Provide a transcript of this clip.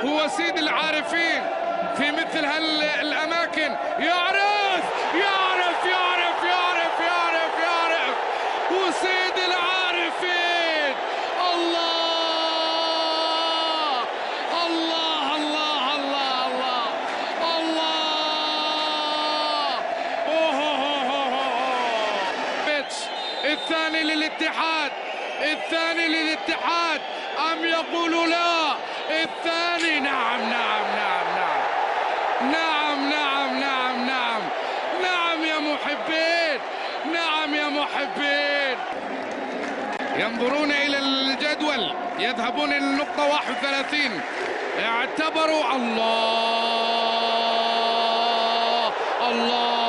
هو سيد العارفين في مثل هالأماكن. يعرف يعرف يعرف يعرف يعرف يعرف هو سيد العارفين. الله الله الله الله الله الله. الثاني للاتحاد، الثاني للاتحاد أم يقولوا لا؟ الثاني. نعم نعم نعم نعم نعم نعم نعم نعم نعم يا محبين، نعم يا محبين. ينظرون إلى الجدول، يذهبون إلى النقطة 31. اعتبروا الله الله